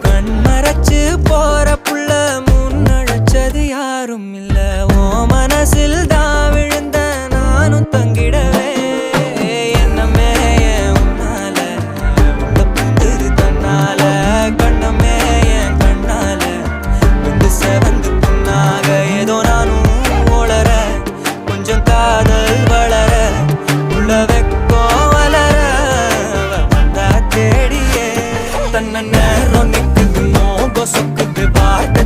கண்மறைச்சு போற புள்ள முன்னழைச்சது யாரும் இல்ல. ஓ மனசில் தான் விழுந்த நானும் தங்கிடவே என்னமே உன்னால உள்ள புந்துரு தன்னால கண்ணமே என் கண்ணால வந்து செவந்து புண்ணாக ஏதோ நானும் ஓளற கொஞ்சம் காதல் வளர உள்ள வெக்கோ வளர வந்தா தேடியே தன்ன நேரம் நிக்குது மோகம் சொக்குது பாட்ட